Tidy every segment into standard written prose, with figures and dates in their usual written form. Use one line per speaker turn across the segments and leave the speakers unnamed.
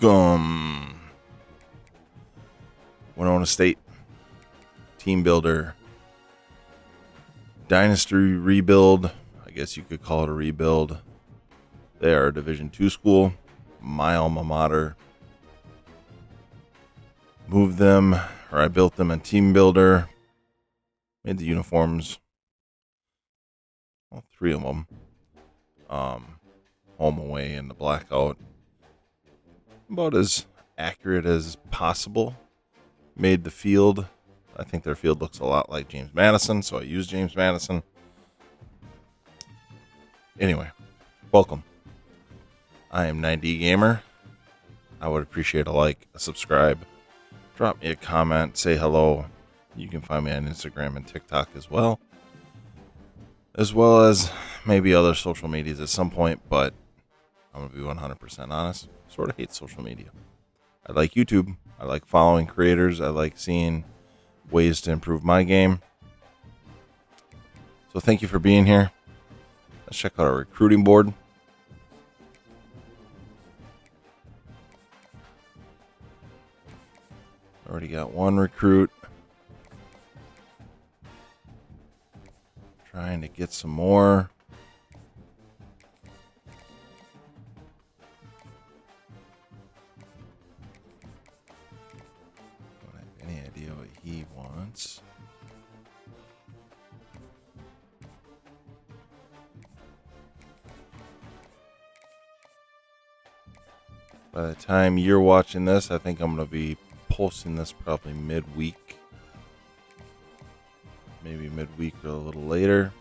Welcome. Winona State team builder. Dynasty rebuild. I guess you could call it a rebuild. They are a Division II school. My alma mater. Moved them, or I built them a team builder. Made the uniforms. Well, 3 of them. Home, away, and the blackout. About as accurate as possible. Made the field. I think their field looks a lot like James Madison, so I used James Madison. Anyway, welcome. I am 9D Gamer. I would appreciate a like, a subscribe. Drop me a comment, say hello. You can find me on Instagram and TikTok as well as maybe other social medias at some point, but I'm going to be 100% honest. Sort of hate social media. I like YouTube. I like following creators. I like seeing ways to improve my game. So thank you for being here. Let's check out our recruiting board. Already got 1 recruit. Trying to get some more. Don't have any idea what he wants. By the time you're watching this, I think I'm going to be posting this probably midweek. Maybe midweek or a little later.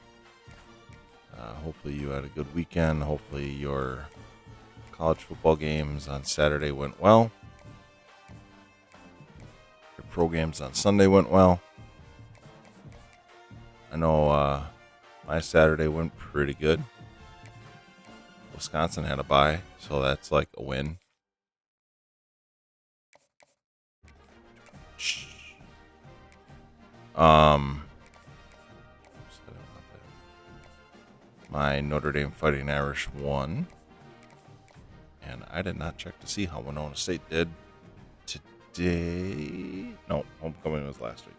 Hopefully you had a good weekend. Hopefully your college football games on Saturday went well. Your pro games on Sunday went well. I know my Saturday went pretty good. Wisconsin had a bye, so that's like a win. My Notre Dame Fighting Irish won. And I did not check to see how Winona State did today. No, homecoming was last week.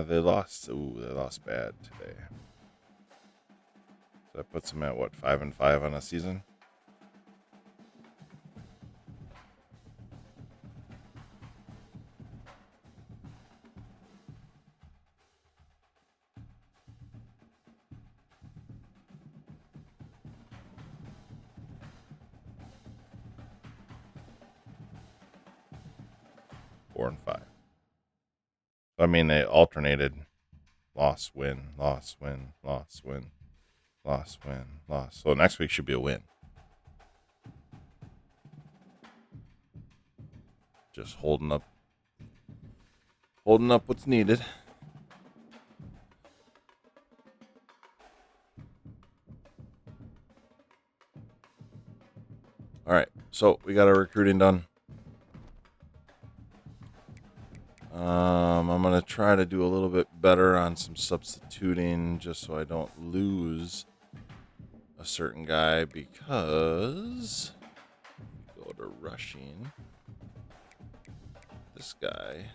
They lost. Ooh, they lost bad today. So that puts them at what, 5-5 on a season? Four and 5. I mean, they alternated loss, win, loss, win, loss, win, loss, win, loss. So next week should be a win. Just holding up what's needed. All right, so we got our recruiting done. I'm going to try to do a little bit better on some substituting just so I don't lose a certain guy, because go to rushing. This guy,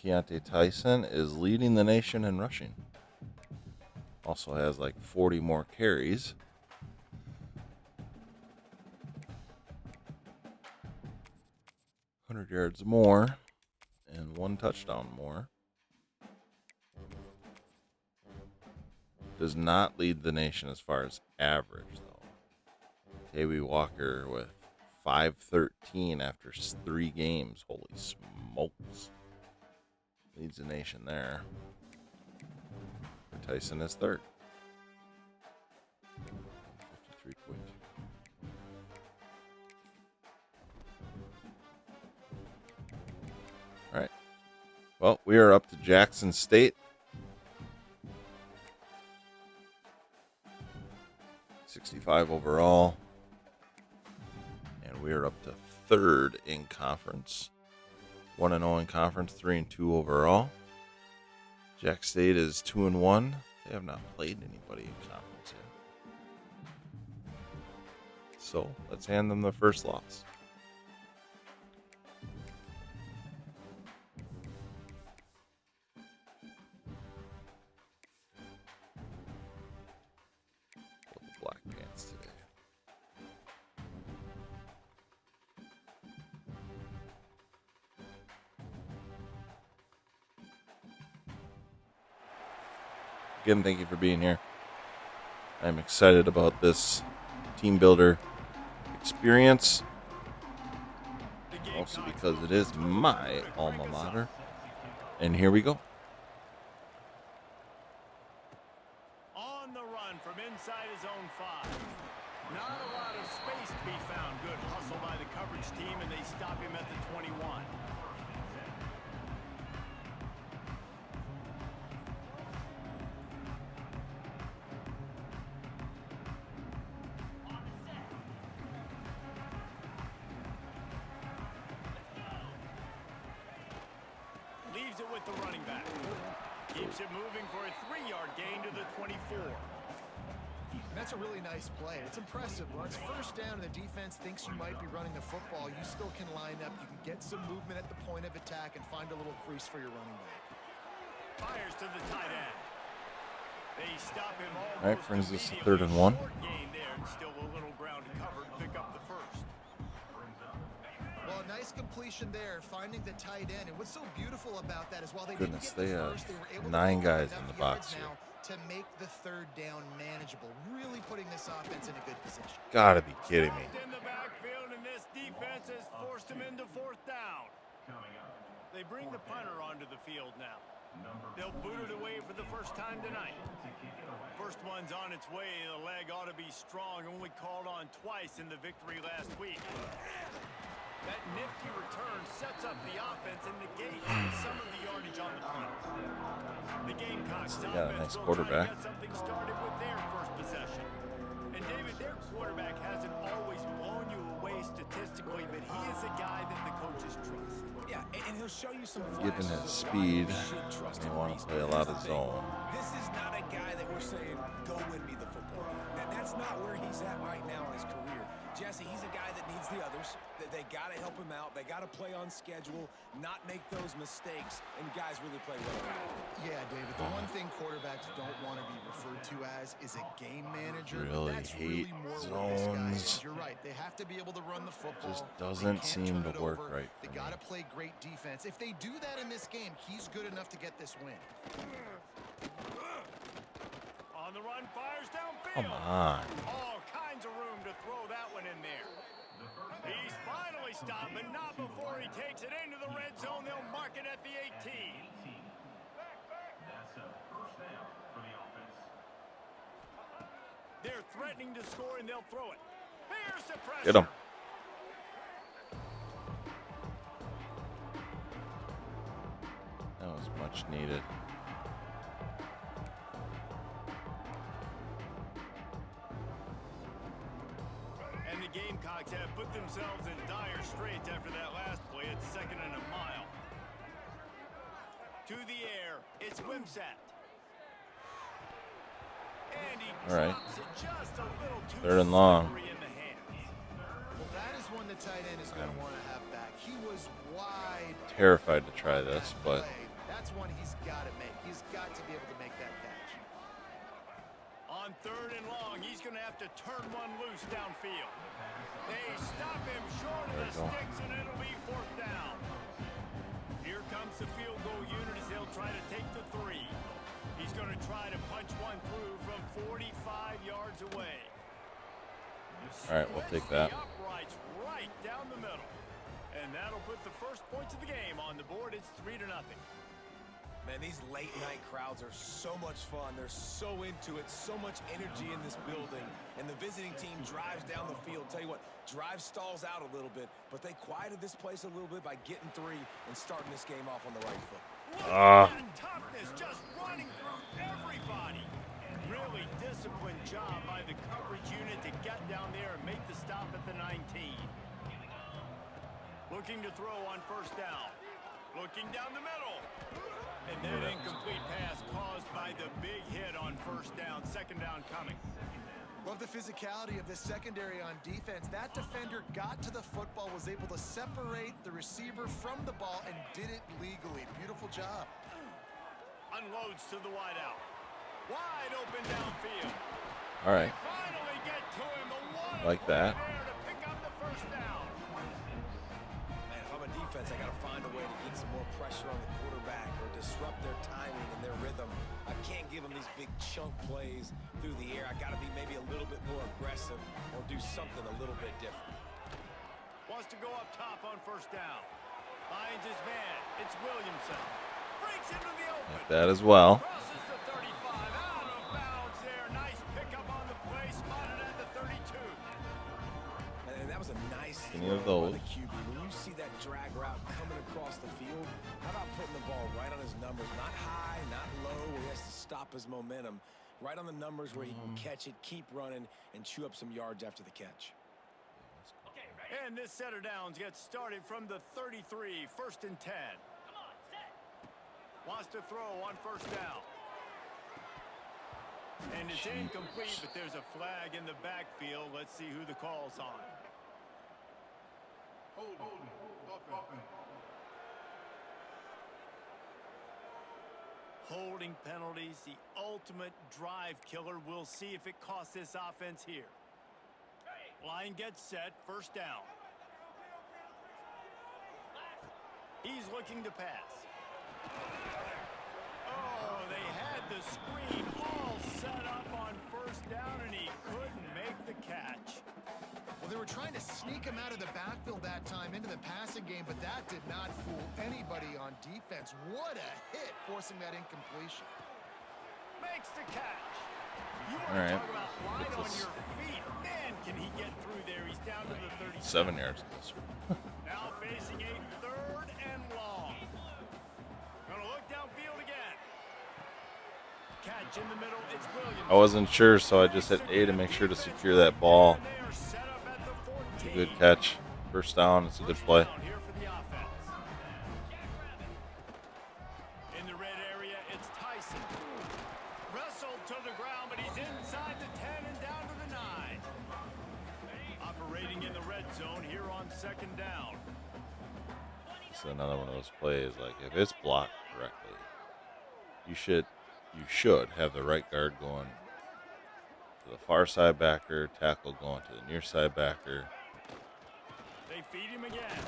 Keontae Tyson, is leading the nation in rushing. Also has like 40 more carries. 100 yards more and 1 touchdown more. Does not lead the nation as far as average, though. Tavy Walker with 513 after 3 games. Holy smokes. Leads the nation there. Tyson is 3rd. 53.2. All right. Well, we are up to Jax State. 65 overall. And we're up to third in conference. 1-0 in conference, 3-2 overall. Jax State is 2-1. They have not played anybody in conference yet. So let's hand them the first loss. Black pants today. Again, thank you for being here. I'm excited about this team builder experience, also because it is my alma mater. And here we go.
On the run from inside his own 5. Not a lot of space to be found. Good hustle by the coverage team, and they stop him at the 21. Leaves it with the running back. Keeps it moving for a 3-yard gain to the 24.
That's a really nice play. It's impressive. When it's first down and the defense thinks you might be running the football, you still can line up. You can get some movement at the point of attack and find a little crease for your running back.
Fires to the tight end. They stop him almost.
All right, brings us to 3rd and 1.
Short gain there, and still a little ground covered to pick up the first.
Well, a nice completion there, finding the tight end. And what's so beautiful about that is while they
Goodness,
didn't get
they
the
have
first, they were able
9
to
guys
enough
in the
yards
box here.
now to make the 3rd down manageable. Really putting this offense in a good position.
Gotta be kidding me.
In the backfield, and this defense has forced him into 4th down. They bring the punter onto the field now. They'll boot it away for the first time tonight. First one's on its way. The leg ought to be strong. Only called on twice in the victory last week. That nifty return sets up the offense and negates some of the yardage on the punt. The Gamecocks
They got a nice
will
quarterback.
try to get something started with their first possession. And David, their quarterback hasn't always blown you away statistically, but he is a guy that the coaches trust.
Yeah, and he'll show you some
Given his speed, they want to play a lot of zone.
This is not a guy that we're saying, go win me the football. That's not where he's at right now in his career. Jesse, he's a guy that needs the others. That they got to help him out. They got to play on schedule, not make those mistakes, and guys really play well.
Yeah, David, the one thing quarterbacks don't want to be referred to as is a game manager.
Really
That's
hate
really more what this guy is.
zones.
You're right. They have to be able to run the football.
Just
They
doesn't
can't
seem
turn
to
it
work
over.
right
They
for
got
me.
to play great defense. If they do that in this game, he's good enough to get this win.
On the run, fires downfield.
Come on.
All kinds of room to throw that one in there. He's finally stopped, but not before he takes it into the red zone. They'll mark it at the 18.
That's a first down for the offense.
They're threatening to score, and they'll throw it. Here's the pressure.
Get him. That was much needed.
And the Gamecocks have put themselves in dire straits after that last play. It's 2nd and a mile. To the air, it's Wimsatt. And he
All right.
drops it just a little too
3rd and long.
slippery in the hands.
Well, that is one the tight end is going to want to have back. He was wide.
Terrified to try this, but
That's one he's got to make. He's got to be able to make that catch.
On 3rd and long, he's going to have to turn one loose downfield. They stop him short of the sticks, and it'll be 4th down. Here comes the field goal unit as they'll try to take the 3. He's going to try to punch one through from 45 yards away.
all right, we'll take that.
The uprights right down the middle. And that'll put the first points of the game on the board. It's 3-0.
Man, these late night crowds are so much fun. They're so into it, so much energy in this building. And the visiting team drives down the field. Tell you what, drive stalls out a little bit, but they quieted this place a little bit by getting 3 and starting this game off on the right foot.
Look at that toughness, just running through everybody. Really disciplined job by the the coverage unit to get down there and make the stop at the 19. Looking to throw on first down. Looking down the middle. And that incomplete pass caused by the big hit on first down. Second down coming.
Love the physicality of the secondary on defense. That defender got to the football, was able to separate the receiver from the ball, and did it legally. Beautiful job.
Unloads to the wideout. Wide open downfield.
All right.
Finally get to him.
Like that.
There to pick up the first down.
Man, if I'm a defense, I got to find a way to get some more pressure on the quarterback or disrupt their timing and their rhythm. I can't give them these big chunk plays through the air. I got to be maybe a little bit more aggressive or do something a little bit different.
Wants to go up top on first down. Finds his man. It's Williamson. Breaks into the open.
Like that as well.
Crosses the 35. Out of bounds there. Nice pickup on the play. Spotted at the 32.
And that was a nice
Any of
throw by
those.
the QB. When you see that drag route coming across the field, how about putting the ball right on his numbers? Not high, not low, where he has to stop his momentum. Right on the numbers where he can catch it, keep running, and chew up some yards after the catch.
And this set of downs gets started from the 33. First and 10. Wants to throw on first down. And it's incomplete, but there's a flag in the backfield. Let's see who the call's on. Holding penalties, the ultimate drive killer. We'll see if it costs this offense here. Line gets set, first down. He's looking to pass. Oh, they had the screen all set up on first down, and he couldn't make the catch.
Well, they were trying to sneak him out of the backfield that time into the passing game, but that did not fool anybody on defense. What a hit, forcing that incompletion.
Makes the catch. You want
All
to
right.
talk about light on your feet. Man, can he get through there. He's down to the 30.
7 yards closer.
Now facing a third and long. Gonna look downfield again. Catch in the middle. It's Williams.
I wasn't sure, so I just hit A to make sure to secure that ball.
And they are set up at the 14.
It's a good catch. First down. It's a good play.
Here for the offense. In the red area, it's Tyson. Wrestled to the ground, but he's inside the 10 and down to the 9. Operating in the red zone here on second down.
This is another one of those plays. Like if it's blocked correctly, you should have the right guard going to the far side backer, tackle going to the near side backer.
They feed him again.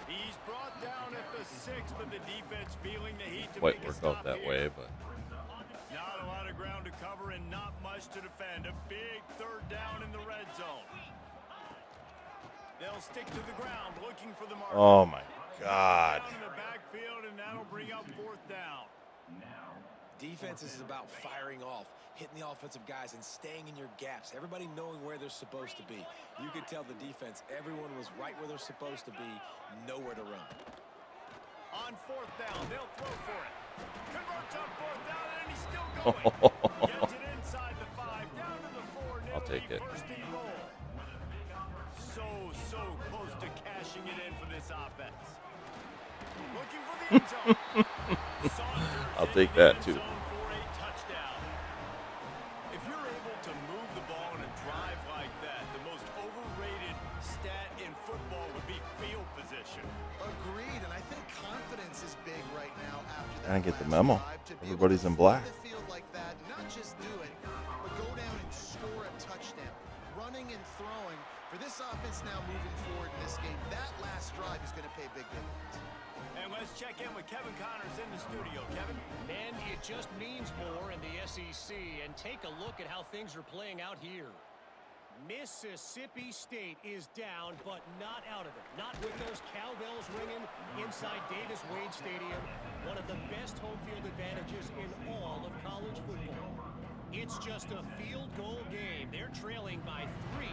He's brought down at the 6, but the defense feeling the heat to
Quite
make a
work
stop
out that
here.
way, but
Not a lot of ground to cover and not much to defend. A big third down in the red zone. They'll stick to the ground looking for the mark.
oh my God.
Down in the backfield, and that'll bring up fourth down.
Defense is about firing off, hitting the offensive guys, and staying in your gaps. Everybody knowing where they're supposed to be. You could tell the defense, everyone was right where they're supposed to be, nowhere to run.
On fourth down, they'll throw for it. Converts on fourth down, and he's still going. Gets it inside the 5, down to the 4.
I'll take it.
First and goal. So close to cashing it in for this offense. Looking for the end zone. Saunders
I'll
into
take
the
that
end
too.
zone for a touchdown. If you're able to move the ball in a drive like that, the most overrated stat in football would be field position.
Agreed, and I think confidence is big right now after that.
I get the
last
memo.
drive to be able
Everybody's
to
in black.
fill the field like that, not just do it, but go down and score a touchdown. Running and throwing for this offense now moving forward in this game. That last drive is going to pay big dividends.
And let's check in with Kevin Connors in the studio. Kevin?
And it just means more in the SEC. And take a look at how things are playing out here. Mississippi State is down, but not out of it. Not with those cowbells ringing inside Davis-Wade Stadium. One of the best home field advantages in all of college football. It's just a field goal game. They're trailing by 3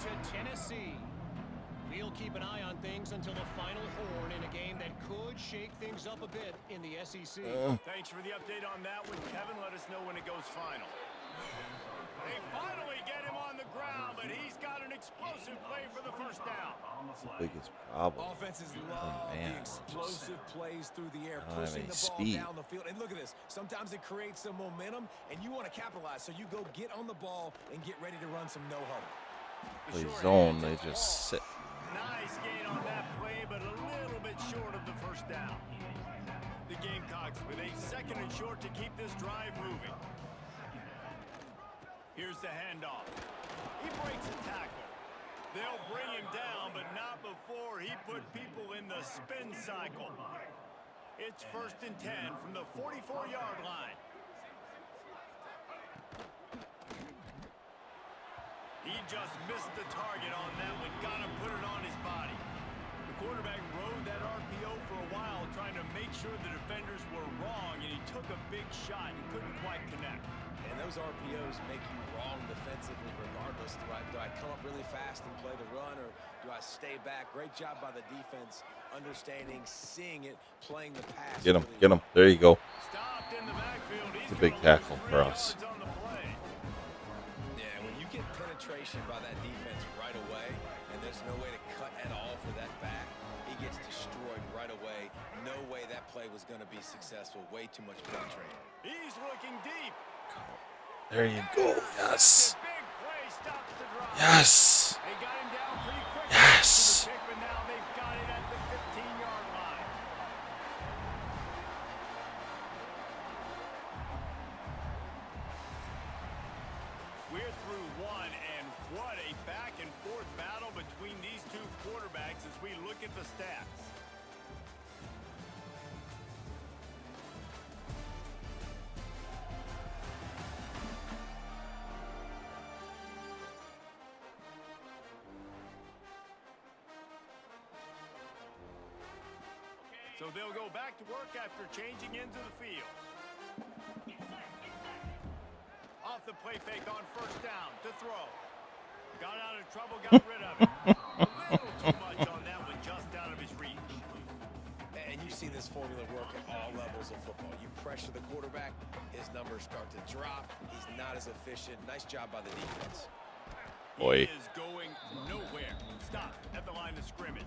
to Tennessee. We'll keep an eye on things until the final horn in a game that could shake things up a bit in the SEC.
Thanks for the update on that one, Kevin. Let us know when it goes final. They finally get explosive play for the first down.
Biggest problem.
Offenses
Oh,
love
man,
the explosive plays through the air,
I don't have
pushing
any
the ball
speed.
down the field. And look at this. Sometimes it creates some momentum, and you want to capitalize. So you go get on the ball and get ready to run some no-huddle.
Play zone, they just sit.
Nice gain on that play, but a little bit short of the first down. The Gamecocks with a 2nd and short to keep this drive moving. Here's the handoff. He breaks a tackle. They'll bring him down, but not before he put people in the spin cycle. It's 1st and 10 from the 44-yard line. He just missed the target on that one. Gotta put it on his body. The quarterback rode that RPO for a while, trying to make sure the defenders were wrong, and he took a big shot and couldn't quite connect.
And those RPOs make you wrong defensively regardless. Do I come up really fast and play the run, or do I stay back? Great job by the defense, understanding, seeing it, playing the pass.
Get him,
really
get him. There you go.
Stopped in the backfield. He's
It's a big
gonna
tackle
lose
for
3
us.
yards on the play.
Yeah, when you get penetration by that defense right away, and there's no way to cut at all for that back, he gets destroyed right away. No way that play was going to be successful. Way too much penetrating.
He's looking deep.
There you go. Yes.
Big play stops the drive.
Yes.
They got him down pretty quick.
Yes.
But now they've got it at the 15-yard line. We're through one, and what a back-and-forth battle between these two quarterbacks as we look at the stats. So they'll go back to work after changing into the field. Off the play fake on 1st down to throw. Got out of trouble, got rid of it. A little too much on that one, just out of his reach.
And you see this formula work at all levels of football. You pressure the quarterback, his numbers start to drop. He's not as efficient. Nice job by the defense.
Boy.
He is going nowhere. Stop at the line of scrimmage.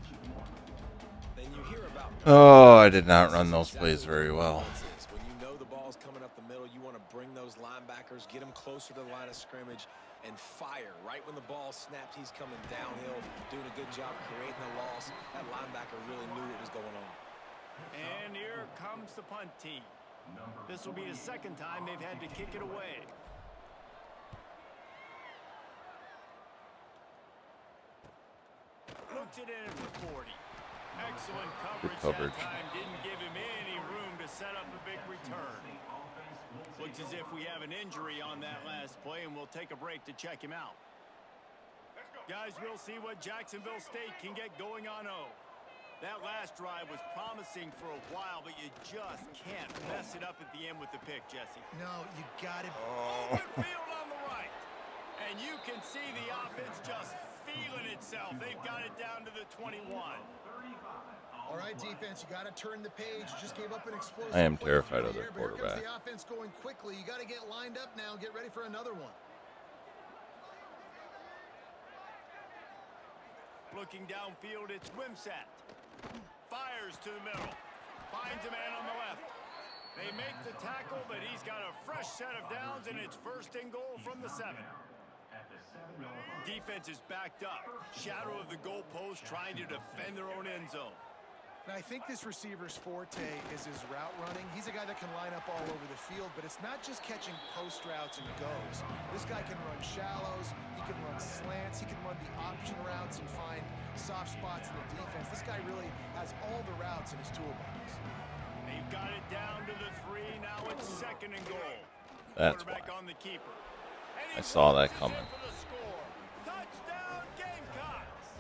Then you hear about.
Oh, I did not run those plays very well.
When you know the ball's coming up the middle, you want to bring those linebackers, get them closer to the line of scrimmage, and fire. Right when the ball snapped, he's coming downhill, doing a good job creating the loss. That linebacker really knew what was going on.
And here comes the punt team. This will be the 2nd time they've had to kick it away. Looks it in for 40. Excellent coverage that time. Didn't give him any room to set up a big return. Looks as if we have an injury on that last play, and we'll take a break to check him out. Guys, we'll see what Jacksonville State can get going on O. That last drive was promising for a while, but you just can't mess it up at the end with the pick, Jesse.
No, you got it.
Open field on the right. And you can see the offense just feeling itself. They've got it down to the 21.
All right, defense, you got to turn the page. You just gave up an explosive
I am
play
terrified
through
of
the
their
air, but here
quarterback.
comes the offense going quickly. You got to get lined up now and get ready for another one.
Looking downfield, it's Wimsatt. Fires to the middle. Finds a man on the left. They make the tackle, but he's got a fresh set of downs, and it's 1st and goal from the 7. Defense is backed up. Shadow of the goalpost, trying to defend their own end zone.
And I think this receiver's forte is his route running. He's a guy that can line up all over the field, but it's not just catching post routes and goes. This guy can run shallows, he can run slants, he can run the option routes and find soft spots in the defense. This guy really has all the routes in his toolbox.
They've got it down to the 3. Now it's 2nd and goal.
That's
Quarterback
why.
on the keeper.
I saw that coming.
Touchdown Gamecocks.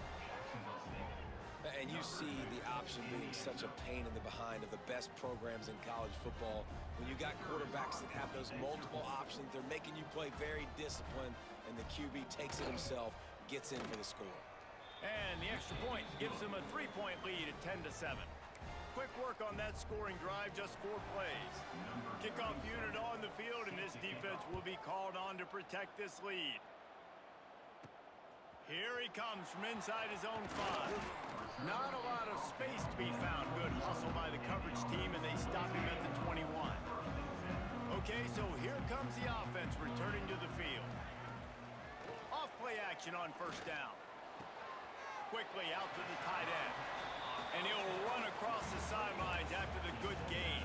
And you see the option being such a pain in the behind of the best programs in college football. When you got quarterbacks that have those multiple options, they're making you play very disciplined, and the QB takes it himself, gets in for the score.
And the extra point gives them a 3-point lead at 10-7. Quick work on that scoring drive, just 4 plays. Kickoff unit on the field, and this defense will be called on to protect this lead. Here he comes from inside his own 5. Not a lot of space to be found. Good hustle by the coverage team, and they stop him at the 21. Okay, so here comes the offense returning to the field. Off play action on first down. Quickly out to the tight end. And he'll run across the sidelines after the good gain.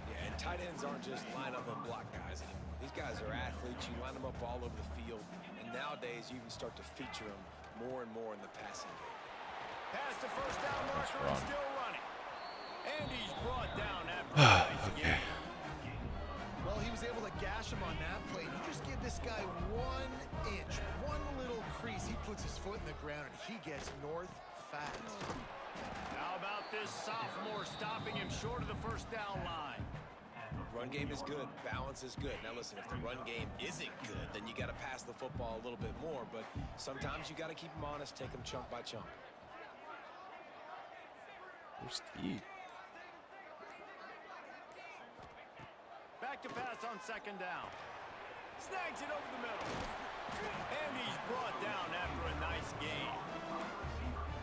Yeah, and tight ends aren't just line up and block guys anymore. These guys are athletes. You line them up all over the field. And nowadays, you can start to feature them more and more in the passing game.
Past the first down marker and still running. And he's brought down after a nice gain.
Well, he was able to gash him on that play. You just give this guy 1 inch, one little crease. He puts his foot in the ground, and he gets north fast.
How about this sophomore stopping him short of the first down line?
Run game is good. Balance is good. Now, listen, if the run game isn't good, then you got to pass the football a little bit more. But sometimes you got to keep them honest, take them chunk by chunk.
Where's Steve?
Back to pass on second down. Snags it over the middle. And he's brought down after a nice gain.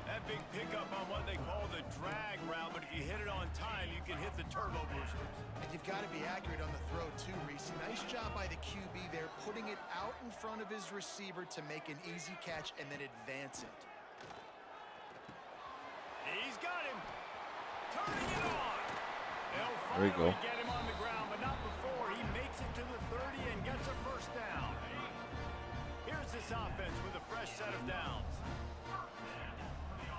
That big pickup on what they call the drag route, but if you hit it on time, you can hit the turbo boosters.
And you've got to be accurate on the throw, too, Reese. Nice job by the QB there, putting it out in front of his receiver to make an easy catch and then advance it.
He's got him. Turning it on. They'll
There we go.
finally get him on the ground, but not before he makes it to the 30 and gets a first down. Here's this offense with a fresh set of downs.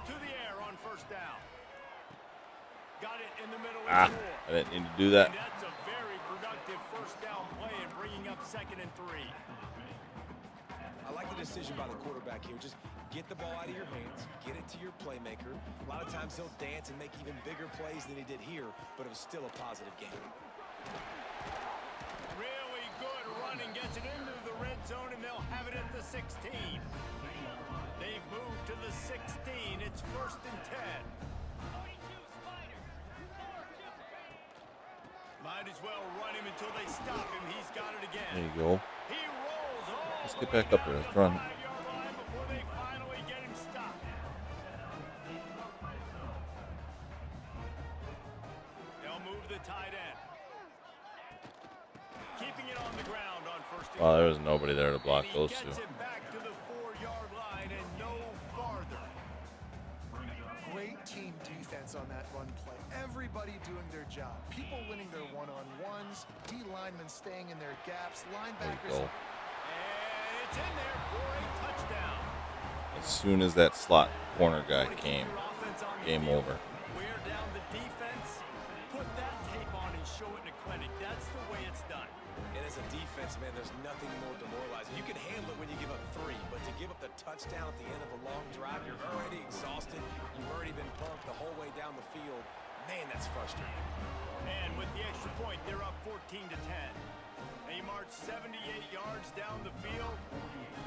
To the air on first down. Got it in the middle and score.
I didn't need to do that.
And that's a very productive first down play and bringing up 2nd and 3.
I like the decision by the quarterback here. Just get the ball out of your hands, get it to your playmaker. A lot of times he'll dance and make even bigger plays than he did here, but it was still a positive game.
Really good running, gets it into the red zone, and they'll have it at the 16. They've moved to the 16. It's 1st and 10. Might as well run him until they stop him. He's got it again.
There you go.
He rolls all
Let's
the
get
way
back up there.
down
Let's
the
run.
5-yard line before they finally get him stopped. They'll move the tight end. Keeping it on the ground on 1st and 10.
Wow, there was nobody there to block those two.
Gets it back to the 4-yard line and no farther.
Great team defense on that run play. Everybody doing their job. People winning their one-on-ones. D linemen staying in their gaps. Linebackers.
There you go.
And it's in there for a touchdown.
As soon as that slot corner guy came, game over.
Wear down the defense, put that tape on and show it in a clinic. That's the way it's done.
And as a defense, man, there's nothing more demoralizing. You can handle it when you give up 3, but to give up the touchdown at the end of a long drive, you're already exhausted. You've already been pumped the whole way down the field. Man, that's frustrating.
And with the extra point, they're up 14-10. They march 78 yards down the field.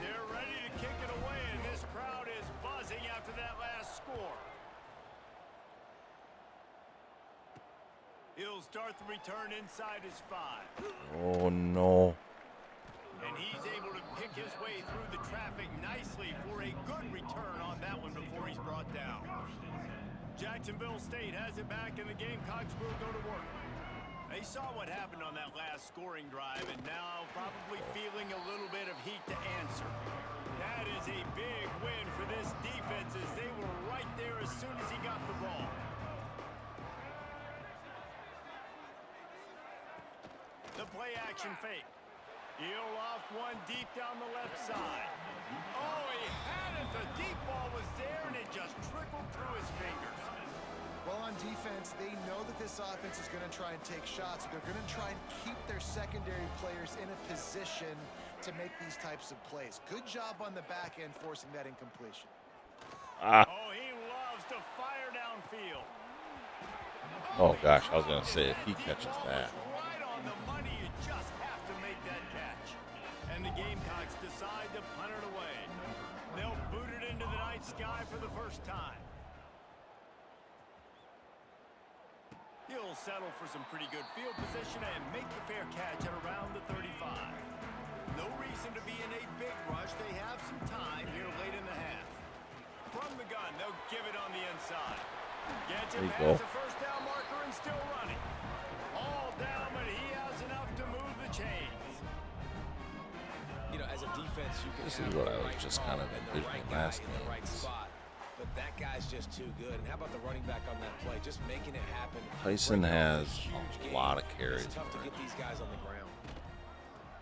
They're ready to kick it away, and this crowd is buzzing after that last score. He'll start the return inside his 5.
Oh, no.
And he's able to pick his way through the traffic nicely for a good return on that one before he's brought down. Jacksonville State has it back, and the Gamecocks will go to work. They saw what happened on that last scoring drive, and now probably feeling a little bit of heat to answer. That is a big win for this defense, as they were right there as soon as he got the ball. The play action fake. He'll off one deep down the left side. Oh, he had it. The deep ball was there, and it just trickled through his fingers.
Well, on defense, they know that this offense is going to try and take shots. They're going to try and keep their secondary players in a position to make these types of plays. Good job on the back end forcing that incompletion.
Oh, he loves to fire downfield.
Oh, gosh. I was going to say, if he catches that.
Right on the money. You just have to make that catch. And the Gamecocks decide to punt it away. They'll boot it into the night sky for the first time. He'll settle for some pretty good field position and make the fair catch at around the 35. No reason to be in a big rush. They have some time here late in the the gun. They'll give it on the inside. Gets
There
it
you
past
go.
the first down marker and still running. All down, but he has enough to move the chains.
You know, as a defense, you can
This
have
is what
the
I was
right
just
call
kind of
and the right
envisioning
guy
last
in the right
game.
spot. But that guy's just too good. And how about the running back on that play? Just making it happen.
Tyson
Breaking off
has
huge
a
gain.
lot of carries.
It's tough to get these guys on the ground.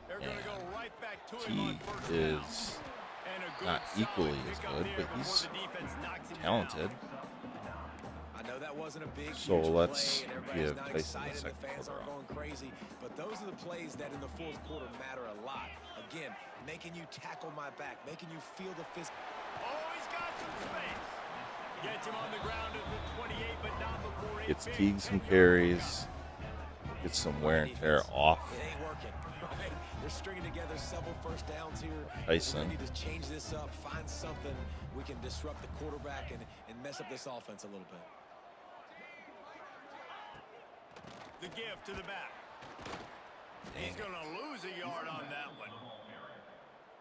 They're going to go right back to him
He
on first down.
is
And a good,
not
solid
equally as
pickup
good,
there
but
before
he's
the defense knocks him
talented.
I know that wasn't a big,
So
huge
let's
play, and
give
everybody's not
Tyson the
excited. The
second
fans
quarter
aren't going crazy, but those are the plays that in the fourth quarter matter a lot. Again, making you tackle my back, making you feel the fist.
Oh, he's got some space. Gets him on the ground at the 28, but not before
Gets
big
Teague some
10-yard
carries. Gets some wear and tear off.
It ain't working. Right? They're stringing together several first downs here.
Tyson.
We need to change this up, find something we can disrupt the quarterback and mess up this offense a little bit.
The give to the back. He's going to lose a yard on that one.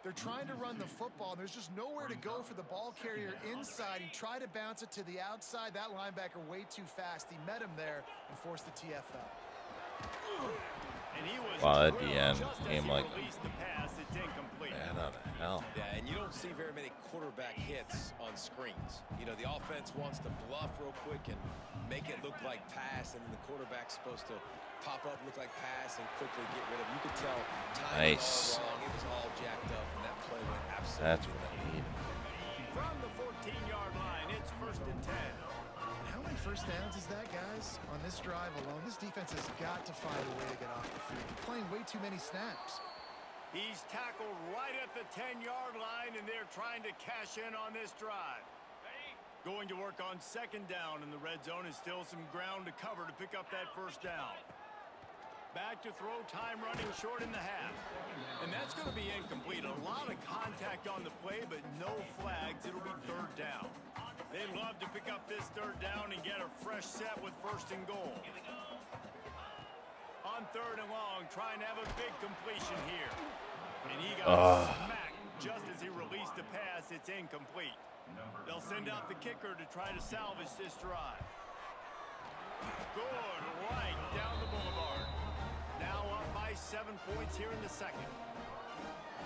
They're trying to run the football, and there's just nowhere to go for the ball carrier inside. He tried to bounce it to the outside. That linebacker way too fast. He met him there and forced the TFL.
And he was
Wow, at the
drilled
end,
just as
came
he
like
released the pass. It's incomplete.
man out of hell.
Yeah, and you don't see very many quarterback hits on screens. You know, the offense wants to bluff real quick and make it look like pass, and then the quarterback's supposed to pop up, look like pass, and quickly get rid of it. You could tell time
Nice.
was all wrong. It was all jacked up, and that play went absolutely
That's what I
nowhere.
need.
From the 14-yard line, it's 1st and 10.
How many first downs is that, guys? On this drive alone, this defense has got to find a way to get off the field. They're playing way too many snaps.
He's tackled right at the 10-yard line, and they're trying to cash in on this drive. Going to work on 2nd down, and the red zone is still some ground to cover to pick up that 1st down. Back to throw, time running short in the half. And that's going to be incomplete. A lot of contact on the play, but no flags. It'll be 3rd down. They love to pick up this 3rd down and get a fresh set with 1st and goal. On 3rd and long, trying to have a big completion here. And he got smacked just as he released the pass. It's incomplete. They'll send out the kicker to try to salvage this drive. Good right down the boulevard. Now up by 7 points here in the 2nd.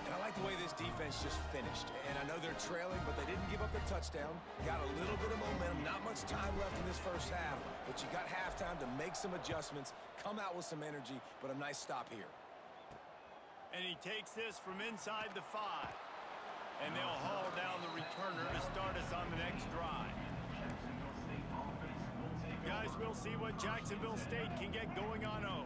And I like the way this defense just finished. And I know they're trailing, but they didn't give up the touchdown. Got a little bit of momentum. Not much time left in this 1st half, but you got halftime to make some adjustments, come out with some energy, but a nice stop here.
And he takes this from inside the 5. And they'll haul down the returner to start us on the next drive. Guys, we'll see what Jacksonville State can get going on 0.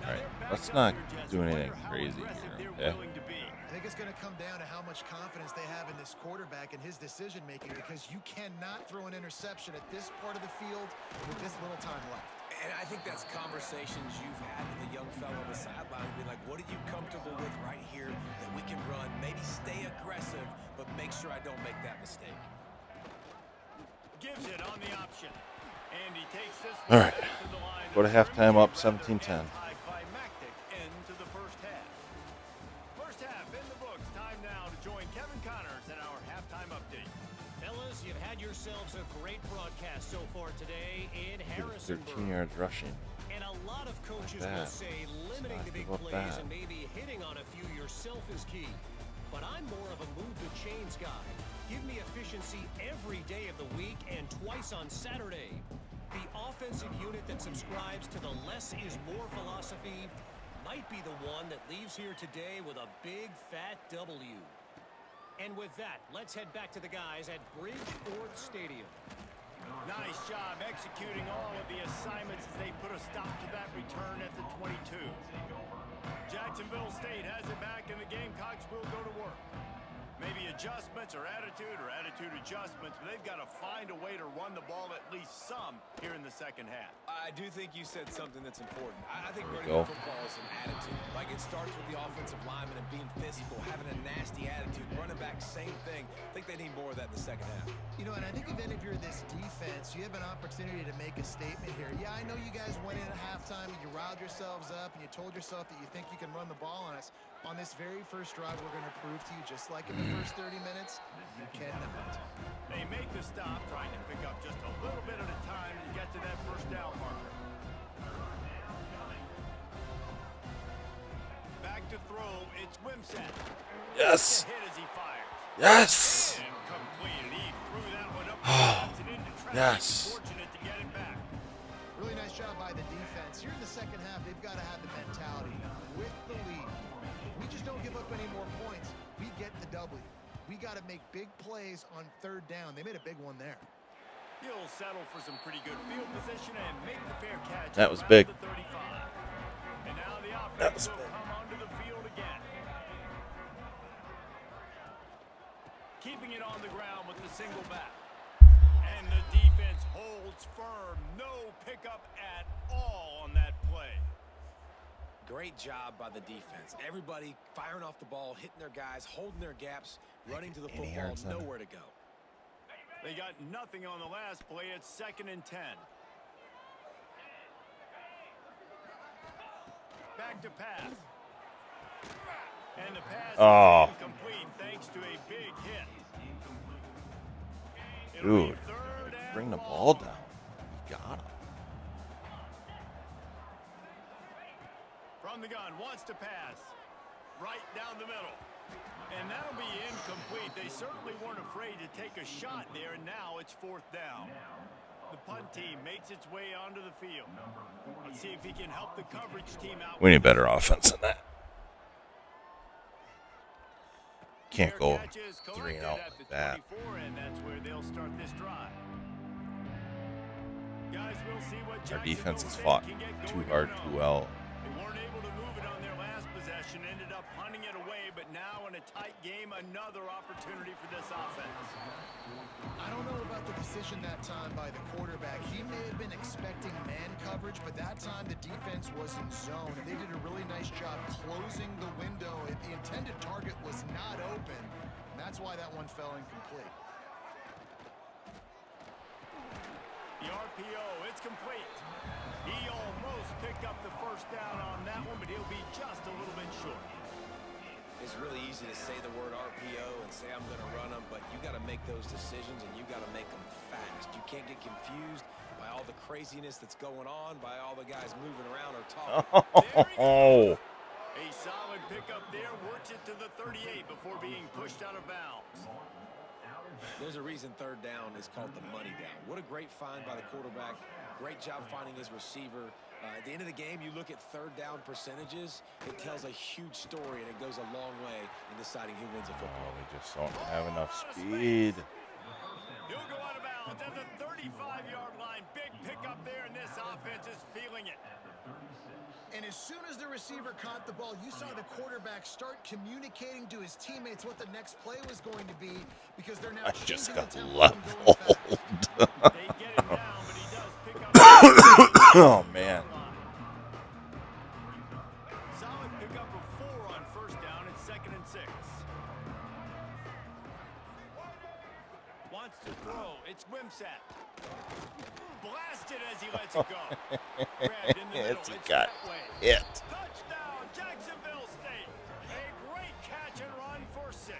All right, let's not do anything crazy here, okay?
I think it's going to come down to how much confidence they have in this quarterback and his decision-making, because you cannot throw an interception at this part of the field with this little time left.
And I think that's conversations you've had with the young fellow on the sideline. Be like, what are you comfortable with right here that we can run? Maybe stay aggressive, but make sure I don't make that mistake.
Gives it on the option. And he takes this
All
one
right.
back to the line.
Go to halftime up 17-10.
Anticlimactic end to the 1st half. 1st half in the books. Time now to join Kevin Connors in our halftime update.
Fellas, you've had yourselves a great broadcast so far today in Harrisonburg.
13 yards rushing.
And a lot of coaches
Like
will
that.
say limiting the big
Talk about
plays
that.
and maybe hitting on a few yourself is key. But I'm more of a move the chains guy. Give me efficiency every day of the week and twice on Saturday. The offensive unit that subscribes to the less is more philosophy might be the one that leaves here today with a big fat W. And with that, let's head back to the guys at Bridgeport Stadium.
Nice job executing all of the assignments as they put a stop to that return at the 22. Jacksonville State has it back, and the Gamecocks will go to work. Maybe adjustments or attitude adjustments, but they've got to find a way to run the ball at least some here in the 2nd half.
I do think you said something that's important. I think
There we
running
go.
the football is an attitude. Like, it starts with the offensive lineman and being physical, having a nasty attitude, running back exact same thing. I think they need more of that in the second half.
You know, and I think even if you're this defense, you have an opportunity to make a statement here. Yeah, I know you guys went in at halftime and you riled yourselves up and you told yourself that you think you can run the ball on us. On this very first drive, we're going to prove to you, just like in the first 30 minutes, you cannot.
They make the stop, trying to pick up just a little bit at a time to get to that first down marker. Back to throw, it's Wimsatt.
Yes.
Hit as he fires.
Yes.
Incomplete. He threw that one up and into traffic.
Yes.
Fortunate to get it back.
Really nice job by the defense. Here in the second half, they've got to have the mentality with the lead. We just don't give up any more points. We get the W. We got to make big plays on third down. They made a big one there.
He'll settle for some pretty good field position and make the fair catch.
That was
around
big.
the 35. And now the
That was
offense will
big.
come onto the field again. Keeping it on the ground with the single back. And the defense holds firm. No pickup at all on that play.
Great job by the defense. Everybody firing off the ball, hitting their guys, holding their gaps, running to the football,
yards on it.
nowhere to go.
They got nothing on the last play. It's 2nd and 10. Back to pass. And the pass is incomplete thanks to a big hit. It'll be
Dude,
3rd and
bring the
long.
ball down. You got him.
From the gun, wants to pass. Right down the middle. And that'll be incomplete. They certainly weren't afraid to take a shot there, and now it's 4th down. The punt team makes its way onto the field. Let's see if he can help the coverage team out.
We need better offense than that. Can't
Fair
go
catch is
3
collected
out
at the
like that.
24, and that's where they'll start this drive. Guys, we'll see what
Our
Jacksonville
defense has
State
fought
can get
too
going
hard,
on.
too well.
They weren't able to move it on their last possession, ended up punting it away, but now in a tight game, another opportunity for this offense.
I don't know about the decision that time by the quarterback. He may have been expecting man coverage, but that time the defense was in zone, and they did a really nice job closing the window. The intended target was not open, and that's why that one fell incomplete.
The RPO, it's complete. He almost picked up the first down on that one, but he'll be just a little bit short.
It's really easy to say the word RPO and say I'm going to run them, but you got to make those decisions and you got to make them fast. You can't get confused by all the craziness that's going on, by all the guys moving around or talking.
Oh,
A solid pickup there, works it to the 38 before being pushed out of bounds.
There's a reason 3rd down is called the money down. What a great find by the quarterback. Great job finding his receiver. At the end of the game, you look at 3rd down percentages. It tells a huge story, and it goes a long way in deciding who wins a football.
we just don't have enough speed.
He'll go out of bounds at the 35-yard line. Big pickup there, and this offense is feeling it.
And as soon as the receiver caught the ball, you saw the quarterback start communicating to his teammates what the next play was going to be, because they're now
I just
changing
got
the tempo
leveled.
and going fast.
They get him down, but he does pick up.
Oh, man.
Solid pickup of 4 on 1st down. It's 2nd and 6. Wants to throw. It's Wimsatt. Blasted as he lets it go. Grabbed in the middle.
It's
It's
got
that way.
it.
Touchdown, Jacksonville State. A great catch and run for 6.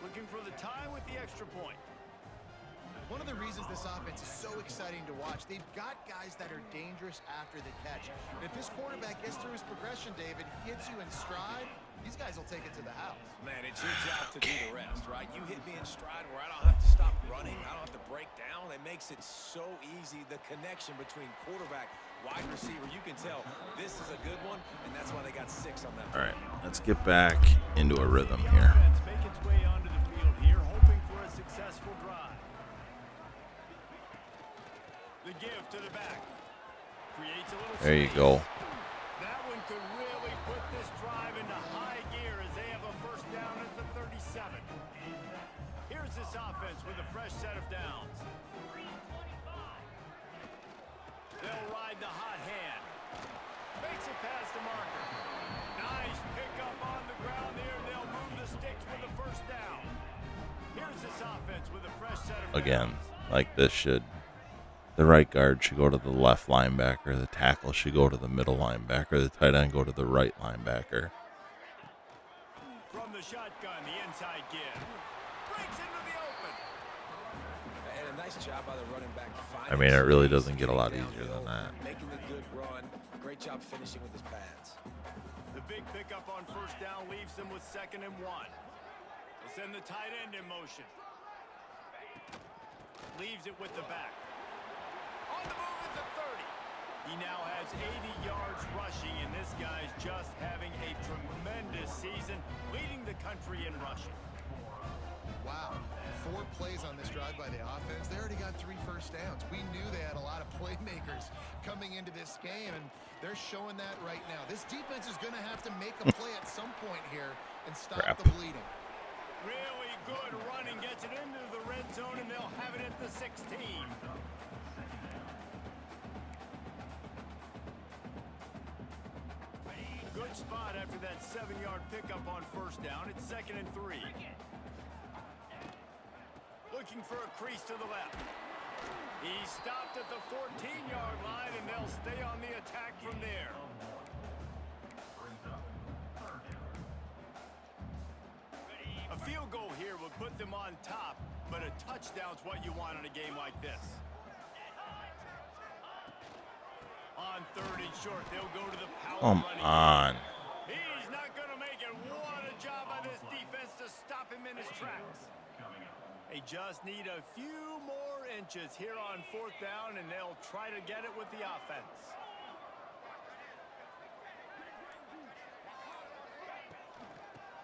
Looking for the tie with the extra point.
One of the reasons this offense is so exciting to watch, they've got guys that are dangerous after the catch. And if this quarterback gets through his progression, David, hits you in stride, these guys will take it to the house.
Man, it's your job to do the rest, right? You hit me in stride where I don't have to stop running. I don't have to break down. It makes it so easy. The connection between quarterback, wide receiver, you can tell this is a good one, and that's why they got 6 on that.
All right, let's get back into a rhythm here.
Offense make its way onto the field here, hoping for a successful drive. The give to the back. Creates a little
There you
space.
go.
That one could really put this drive into high gear as they have a 1st down at the 37. Here's this offense with a fresh set of downs. They'll ride the hot hand. Makes it past the marker. Nice pickup on the ground there. They'll move the sticks for the 1st this offense with a fresh set of
Again,
downs.
like this should. The right guard should go to the left linebacker. The tackle should go to the middle linebacker. The tight end go to the right linebacker.
From the shotgun, the inside give. Breaks into the open.
And a nice job by the running back.
I mean, it really doesn't get a lot easier than that.
Making the good run. Great job finishing with his pads.
The big pickup on first down leaves them with 2nd and 1. They send the tight end in motion. Leaves it with the back. On the move at the 30. He now has 80 yards rushing, and this guy's just having a tremendous season, leading the country in rushing.
Wow. 4 plays on this drive by the offense. They already got 3 first downs. We knew they had a lot of playmakers coming into this game, and they're showing that right now. This defense is going to have to make a play at some point here and stop the bleeding.
Really good running, gets it into the red zone, and they'll have it at the 16. Good spot after that 7-yard pickup on first down. It's 2nd and 3. Looking for a crease to the left. He stopped at the 14-yard line, and they'll stay on the attack from there. A field goal here would put them on top, but a touchdown's what you want in a game like this. On 3rd and short, they'll go to the power
Come
running.
on.
He's not going to make it. What a job by this defense to stop him in his tracks. They just need a few more inches here on 4th down, and they'll try to get it with the offense.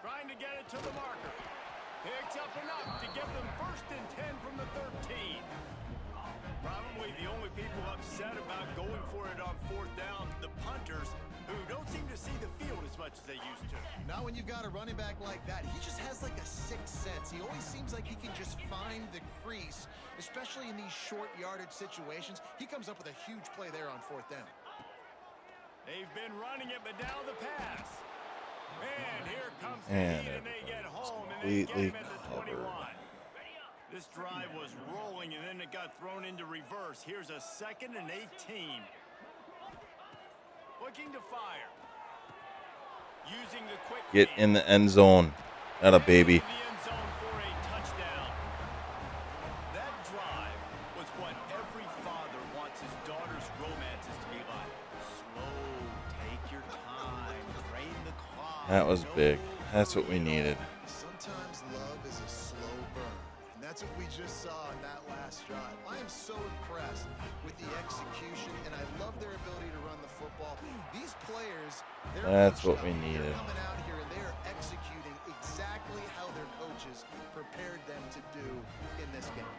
Trying to get it to the marker. Picks up enough to get them 1st and 10 from the 13. Probably the only people upset about going for it on 4th down, the punters, who don't seem to see the field as much as they used to.
Now when you've got a running back like that, he just has like a sixth sense. He always seems like he can just find the crease, especially in these short yardage situations. He comes up with a huge play there on 4th down.
They've been running it, but now the pass. And here comes the
And
heat, and they get home, and they get him at the
completely
21. This drive was rolling, and then it got thrown into reverse. Here's a 2nd and 18. Looking to fire. Using the quick
Get
game.
in the end zone. Atta baby.
In the end zone for a touchdown. That drive was what every father wants his daughter's romances to be like. Slow, take your time, drain the clock.
That was big. That's what we needed.
Sometimes love is a slow burn. And that's what we just saw in that last drive. I am so impressed with the execution, and I love their ability to run the football. These players,
That's what we needed.
They're coming out here and they are executing exactly how their coaches prepared them to do in this game.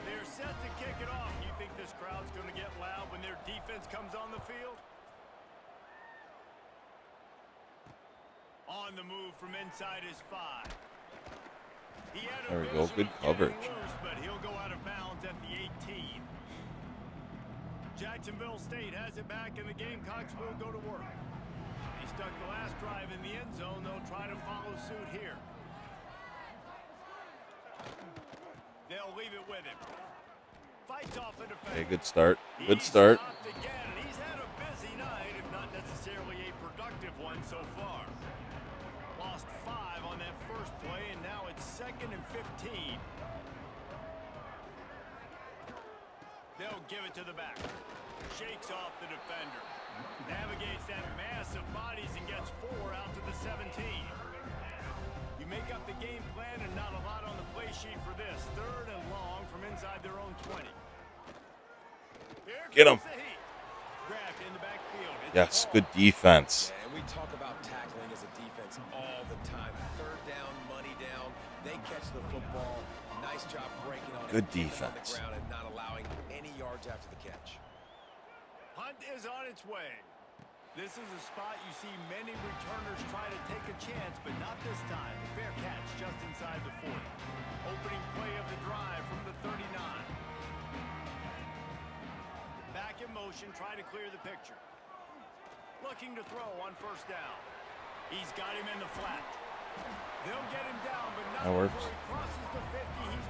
They're set to kick it off. You think this crowd's going to get loud when their defense comes on the field? On the move from inside his 5. He had a
There we go.
vision
Good
of
coverage.
getting loose, but he'll go out of bounds at the 18. Jacksonville State has it back, and the Gamecocks will go to work. He stuck the last drive in the end zone. They'll try to follow suit here. They'll leave it with him. Fights off the defense.
Okay, good start. Good
He's
start.
stopped again. He's had a busy night, if not necessarily a productive one so far. Lost 5 on that first play, and now it's 2nd and 15. They'll give it to the back. Shakes off the defender. Navigates that mass of bodies and gets 4 out to the 17. You make up the game plan and not a lot on the play sheet for this. 3rd and long from inside their own 20. Here
Get him.
comes the heat. Grabbed in the backfield. It's
Yes,
ball.
good defense.
And we talk about tackling as a defense all the time. 3rd down, money down. They catch the football. Nice job breaking on
Good
it, keeping it on
defense.
the ground and not allowing any yards after the catch.
Punt is on its way. This is a spot you see many returners try to take a chance, but not this time. Fair catch just inside the 40. Opening play of the drive from the 39. Back in motion, try to clear the picture. Looking to throw on first down. He's got him in the flat. They'll get him down, but not
That works.
before he crosses the 50. He's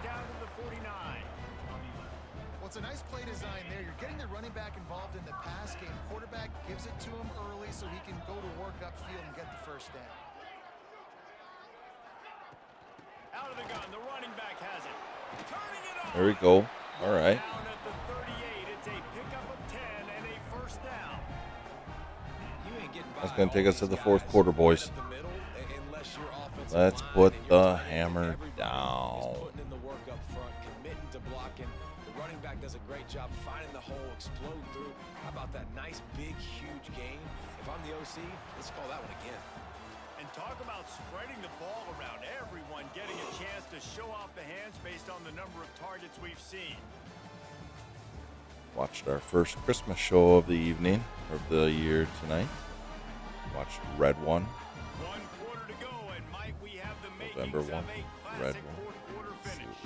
Well, it's a nice play design there. You're getting the running back involved in the pass game. Quarterback gives it to him early so he can go to work upfield and get the first down.
Out of the gun, the running back has it. Turning it over.
There we go. All right.
Down at the 38, it's a pickup of 10 and a first down.
That's going to take us to the fourth quarter, boys. Let's put the hammer down.
Putting in the work up front, committing to blocking. The running back does a great job finding the hole, explode through. How about that nice, big, huge gain? If I'm the OC, let's call that one again.
And talk about spreading the ball around. Everyone getting a chance to show off the hands based on the number of targets we've seen.
Watched our first Christmas show of the evening, of the year tonight. Watched Red One.
1 quarter to go, and Mike, we have the
November
makings
1,
of a
Red
classic
1.
fourth quarter finish.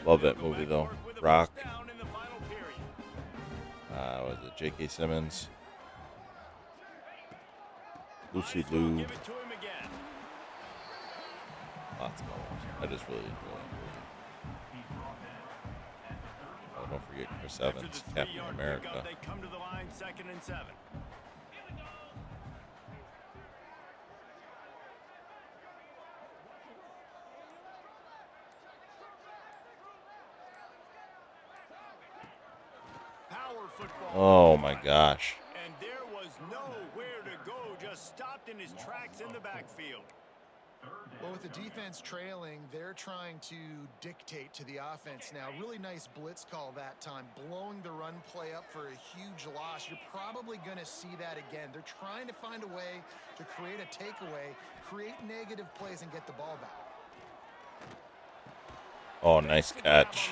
Love that movie though.
With a
Rock.
first down in the final period.
Was it J.K. Simmons? Lucy
Might as well
Liu.
give it to him again.
Lots of moments. I just really enjoy it. Oh, don't forget Chris
After
Evans,
the
Captain
3-yard
America.
pickup, they come to the line, 2nd and 7. Power football.
Oh my gosh.
And there was nowhere to go, just stopped in his tracks in the backfield.
Well, with the defense trailing, they're trying to dictate to the offense now. Really nice blitz call that time, blowing the run play up for a huge loss. You're probably going to see that again. They're trying to find a way to create a takeaway, create negative plays, and get the ball back.
Oh, nice catch.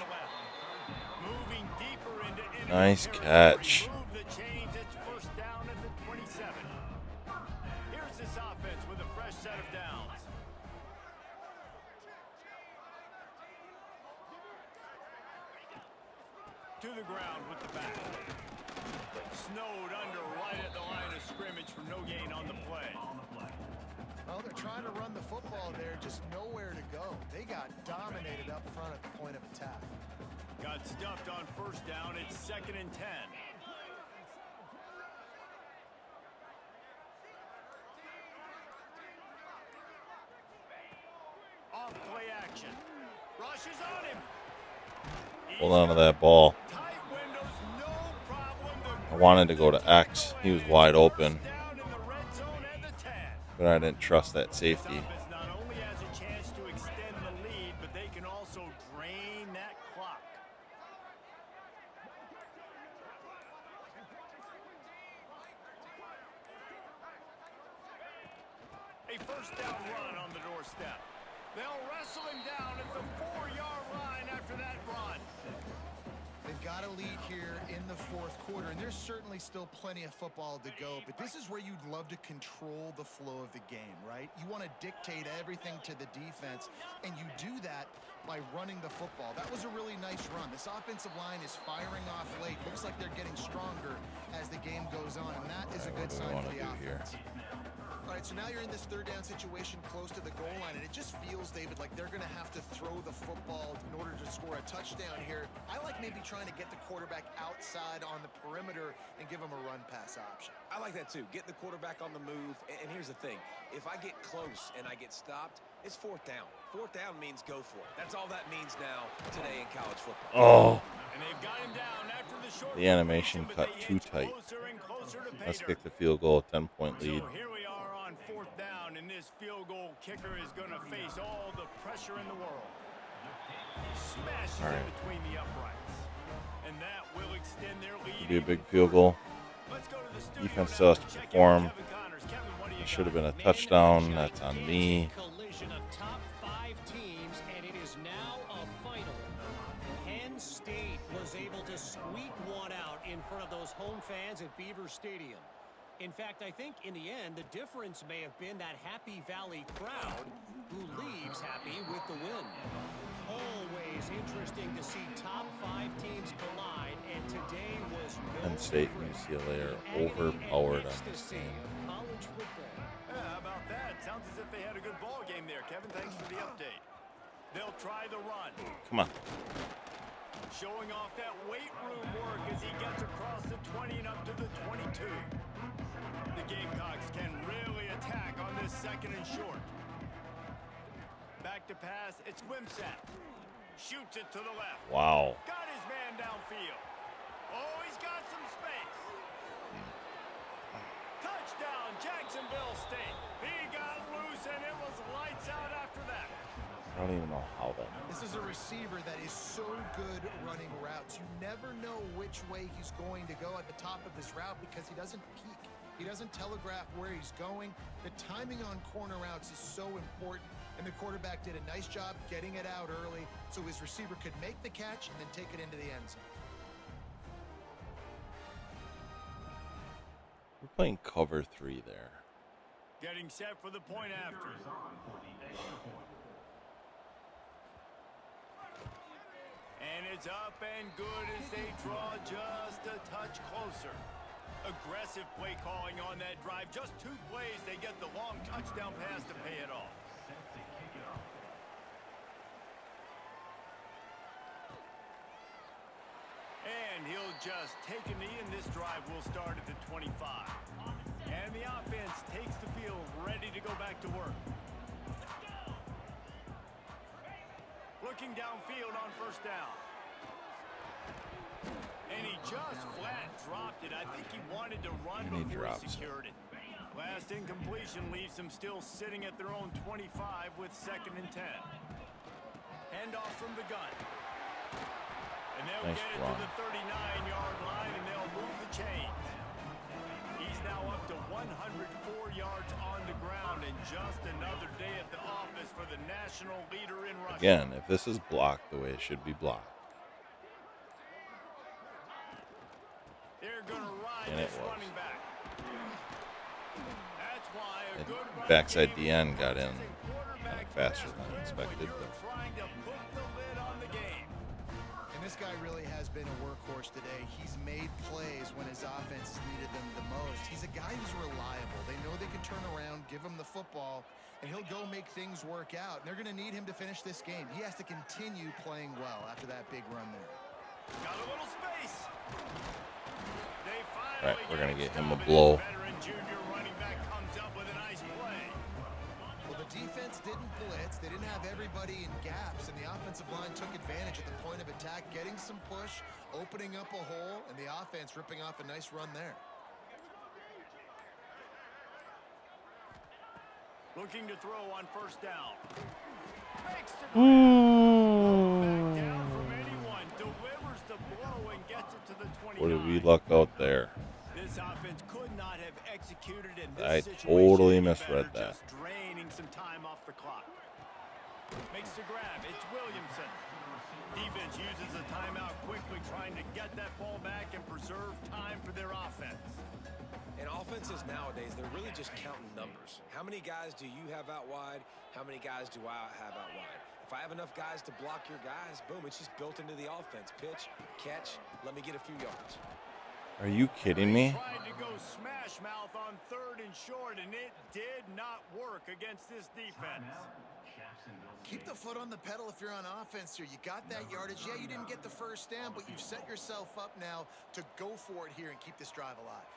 Moving deeper into enemy
Nice
territory.
catch.
Move the chains. It's first down at the 27. Here's this offense with a fresh set of downs. To the ground with the back. Snowed under right at the line of scrimmage for no gain on the play.
Well, they're trying to run the football there, just nowhere to go. They got dominated up front at the point of attack.
Got stuffed on first down. It's 2nd and 10. Off play action. Rushes on him.
Hold on to that ball.
Tight windows, no problem.
I wanted to go to X. He was wide open,
Down in the red zone and the 10.
but I didn't trust that safety.
Offense not only has a chance to extend the lead, but they can also drain that clock. A first down run on the doorstep. They'll wrestle him down at the 4-yard line after that run.
They've got a lead here in the fourth quarter, and there's certainly still plenty of football to go, but this is where you'd love to control the flow of the game, right? You want to dictate everything to the defense, and you do that by running the football. That was a really nice run. This offensive line is firing off late. Looks like they're getting stronger as the game goes on, and that is a good sign for the offense. All right, so now you're in this third down situation close to the goal line, and it just feels, David, like they're going to have to throw the football in order to score a touchdown here. I like maybe trying to get the quarterback outside on the perimeter and give him a run-pass option.
I like that too. Get the quarterback on the move. And here's the thing. If I get close and I get stopped, it's fourth down. Fourth down means go for it. That's all that means now today in college football.
Oh,
And they've got him down after the short
the animation
completion, but
cut
they
too
inch
tight.
closer and closer to pay
Let's
dirt.
kick the field goal, 10-point lead.
So here we are on fourth down, and this field goal kicker is going to face all the pressure in the world. Smashes
All right.
in between the uprights. And that will extend their lead.
Be a big field goal.
Let's go to the studio
Defense
now
still has to
and check in with
perform.
Kevin Connors. Kevin, what do you
It should have
got?
been a touchdown. That's on me.
Collision of top 5 teams, and it is now a final. Penn State was able to squeak one out in front of those home fans at Beaver Stadium. In fact, I think in the end, the difference may have been that Happy Valley crowd who leaves happy with the win. Always interesting to see top 5 teams collide, and today was no
Penn State and
different.
UCLA are
The agony
overpowered
and
on this
ecstasy
game.
of college football.
Yeah, how about that? Sounds as if they had a good ball game there. Kevin, thanks for the update. They'll try the run.
Come on.
Showing off that weight room work as he gets across the 20 and up to the 22. The Gamecocks can really attack on this second and short. Back to pass, it's Wimsatt. Shoots it to the left.
Wow.
Got his man downfield. Oh, he's got some space. Touchdown, Jacksonville State. He got loose, and it was lights out after that.
I don't even know how that.
This is a receiver that is so good running routes. You never know which way he's going to go at the top of his route because he doesn't peek. He doesn't telegraph where he's going. The timing on corner routes is so important, and the quarterback did a nice job getting it out early so his receiver could make the catch and then take it into the end zone.
We're playing cover 3 there.
Getting set for the point after. And it's up and good as they draw just a touch closer. Aggressive play calling on that drive. Just 2 plays, they get the long touchdown pass to pay it off. And he'll just take a knee, and this drive will start at the 25. And the offense takes the field, ready to go back to work. Looking downfield on first down. And he just flat dropped it. I think he wanted to run before he secured it. Last incompletion leaves them still sitting at their own 25 with 2nd and 10. Handoff from the gun. And they'll get it to the 39-yard line, and they'll move the chains. He's now up to 104 yards on the ground, and just another day at the office for the national leader in rushing.
Again, if this is blocked the way it should be blocked.
They're going to ride
And it
this
was.
running back. That's why a
And
good run
backside
game
DN got in
is a quarterback
kind of faster
best
than
friend
expected.
when you're trying to put the lid on the game.
And this guy really has been a workhorse today. He's made plays when his offense needed them the most. He's a guy who's reliable. They know they can turn around, give him the football, and he'll go make things work out. And they're going to need him to finish this game. He has to continue playing well after that big run there.
Got a little space. They
All right,
finally
we're going to get him a
started.
blow.
Veteran junior running back comes up with a nice play.
Well, the defense didn't blitz. They didn't have everybody in gaps, and the offensive line took advantage at the point of attack, getting some push, opening up a hole, and the offense ripping off a nice run there.
Looking to throw on first down. Makes the grab. Back down from anyone. Delivers the blow and gets it to the 29.
What did we luck out there?
This offense could not have executed in this
I
situation
totally
any
misread
better,
that.
just draining some time off the clock. Makes the grab. It's Williamson. Defense uses a timeout quickly, trying to get that ball back and preserve time for their offense.
And offenses nowadays, they're really just counting numbers. How many guys do you have out wide? How many guys do I have out wide? If I have enough guys to block your guys, boom, it's just built into the offense. Pitch, catch, let me get a few yards.
Are you kidding me?
Tried to go smash mouth on 3rd and short, and it did not work against this defense.
Keep the foot on the pedal if you're on offense here. You got that yardage. Yeah, you didn't get the first down, but you've set yourself up now to go for it here and keep this drive alive.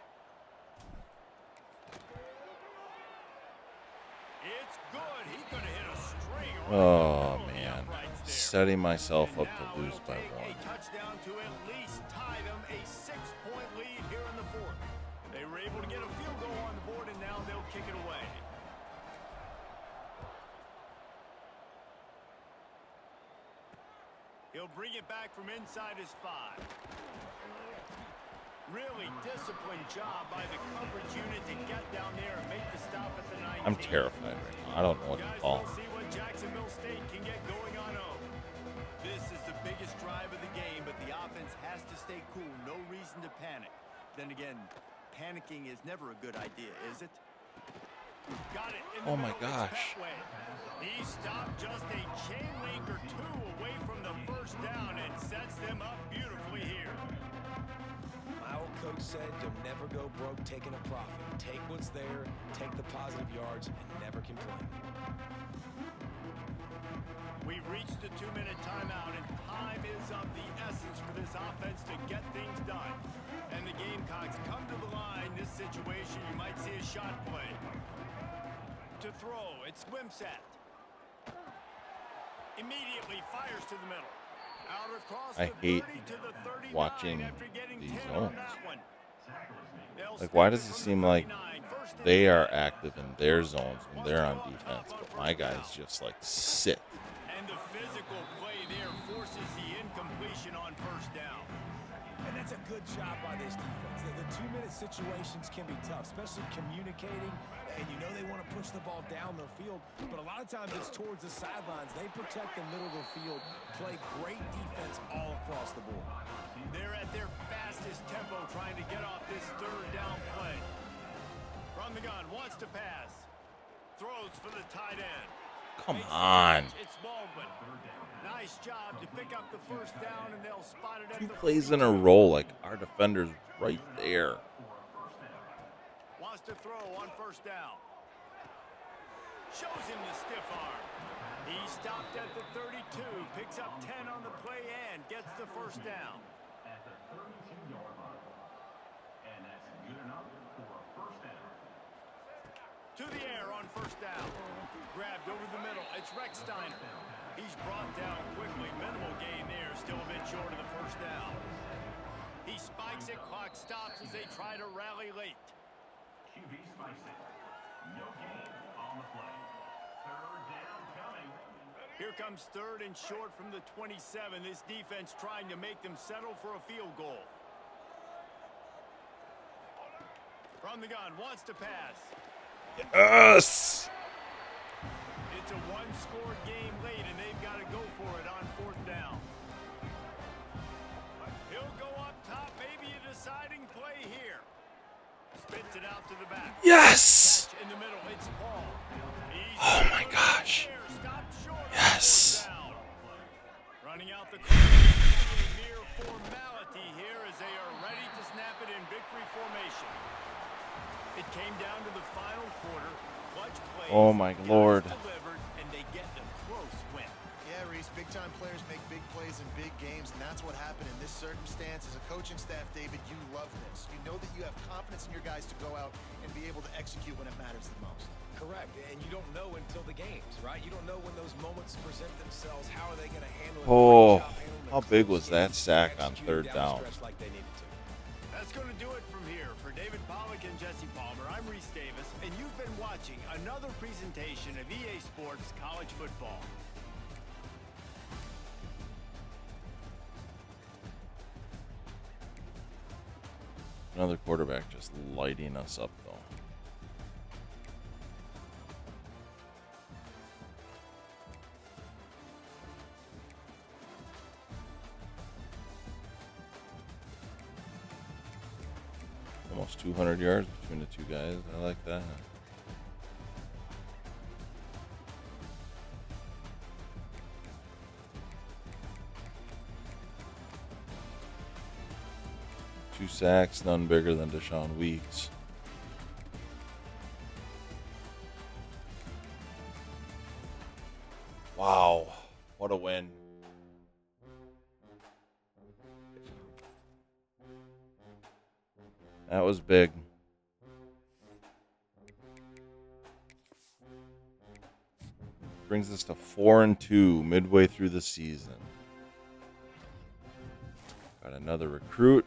It's good. He could have hit a string.
Oh, man. Setting myself up to lose by
A
1.
touchdown to at least tie them a 6-point lead here in the 4th. They were able to get a field goal on the board, and now they'll kick it away. He'll bring it back from inside his 5. Really disciplined job by the coverage unit to get down there and make the stop at the 19.
I'm terrified right now. I don't know what to
Guys,
call.
we'll see what Jacksonville State can get going on home. This is the biggest drive of the game, but the offense has to stay cool. No reason to panic. Then again, panicking is never a good idea, is it? Got it. In the
Oh my
middle, it's
gosh.
Petway. He stopped just a chain link or 2 away from the first down and sets them up beautifully here.
My old coach said you'll never go broke taking a profit. Take what's there, take the positive yards, and never complain.
We've reached the 2-minute timeout, and time is of the essence for this offense to get things done. And the Gamecocks come to the line. This situation, you might see a shot play. To throw, it's Wimsatt. Immediately fires to the middle. Out across
I
the
hate
30 to the 39
watching
after getting
these
10 on
zones.
that one. They'll
Like,
snap
why
it
does it
from the
seem like
39. First and
they
10.
are active in their zones when they're on defense, but my guys just like sit?
And the physical play there forces the incompletion on first down.
And that's a good job by this defense. The 2-minute situations can be tough, especially communicating. And you know they want to push the ball down the field, but a lot of times it's towards the sidelines. They protect the middle of the field, play great defense all across the board.
They're at their fastest tempo trying to get off this third down play. From the gun, wants to pass. Throws for the tight end.
Come
Makes the
on.
catch. It's Baldwin. Nice job to pick up the first down, and they'll spot it at
2
the
plays in a
42.
row, like our defender's right there.
Wants to throw on first down. Shows him the stiff arm. He stopped at the 32, picks up 10 on the play and gets the first down.
At the 32-yard line. And that's good enough for a first down.
To the air on first down. Grabbed over the middle. It's Recksteiner. He's brought down quickly. Minimal gain there. Still a bit short of the first down. He spikes it. Clock stops as they try to rally late.
QB spikes it. No gain on the play. Third down coming.
Here comes third and short from the 27. This defense trying to make them settle for a field goal. From the gun, wants to pass.
Yes!
It's a one-score game late, and they've got to go for it on fourth down. He'll go up top, maybe a deciding play here. Spits it out to the back.
Yes!
Catch in the middle, it's Paul.
Oh my gosh.
Stopped short of
Yes.
fourth down. Running out the clock. A mere formality here as they are ready to snap it in victory formation. It came down to the final quarter. Clutch plays.
Oh my
guys
Lord.
Delivered, and they get the close win.
Yeah, Reese, big-time players make big plays in big games, and that's what happened in this circumstance. As a coaching staff, David, you love this. You know that you have confidence in your guys to go out and be able to execute when it matters the most.
Correct, and you don't know until the games, right? You don't know when those moments present themselves. How are they going to handle it?
Oh,
Great job handling
how
the
big
close
was that
games,
sack on
executing
third
the
down?
stretch like they needed to.
That's going to do it from here. For David Pollack and Jesse Palmer, I'm Reese Davis, and you've been watching another presentation of EA Sports College Football.
Another quarterback just lighting us up, though. Almost 200 yards between the two guys. I like that. Two sacks, none bigger than Deshaun Weeks. Wow, what a win. That was big. Brings us to 4-2 midway through the season. Got another recruit.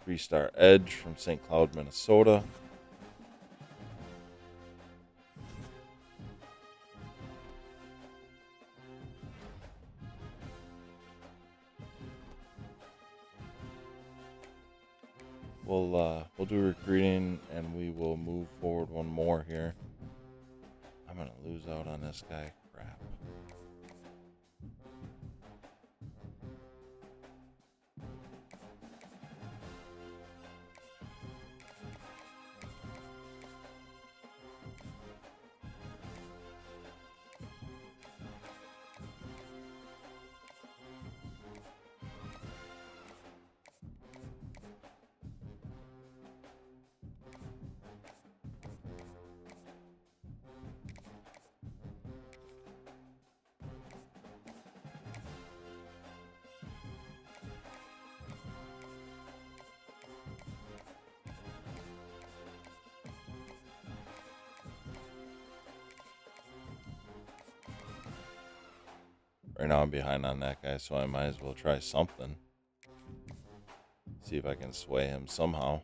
3-star edge from St. Cloud, Minnesota. We'll do recruiting, and we will move forward one more here. I'm gonna lose out on this guy. Crap. Right now I'm behind on that guy, so I might as well try something. See if I can sway him somehow.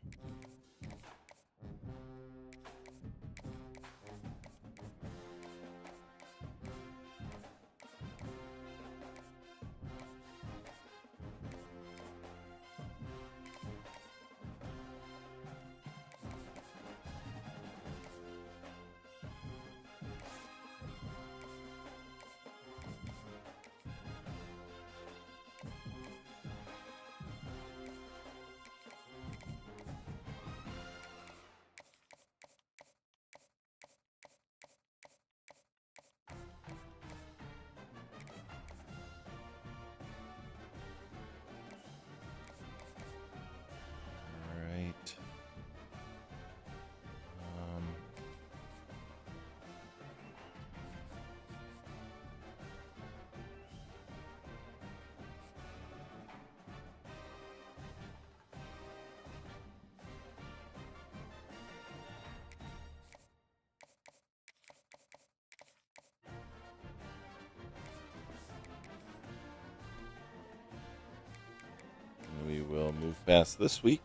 We will move past this week.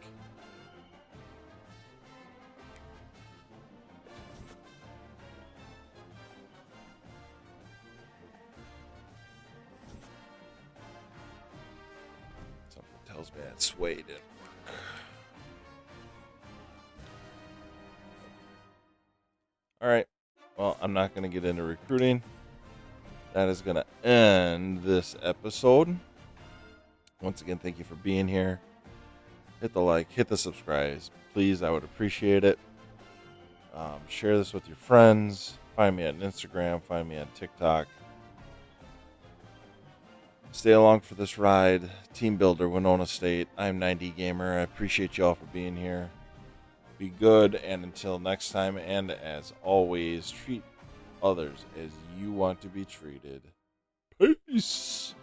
Something tells me that sway didn't work. All right. Well, I'm not going to get into recruiting. That is going to end this episode. Once again, thank you for being here. Hit the like, hit the subscribe. Please, I would appreciate it. Share this with your friends. Find me on Instagram. Find me on TikTok. Stay along for this ride. Team builder, Winona State. I'm 90 Gamer. I appreciate you all for being here. Be good, and until next time, and as always, treat others as you want to be treated. Peace.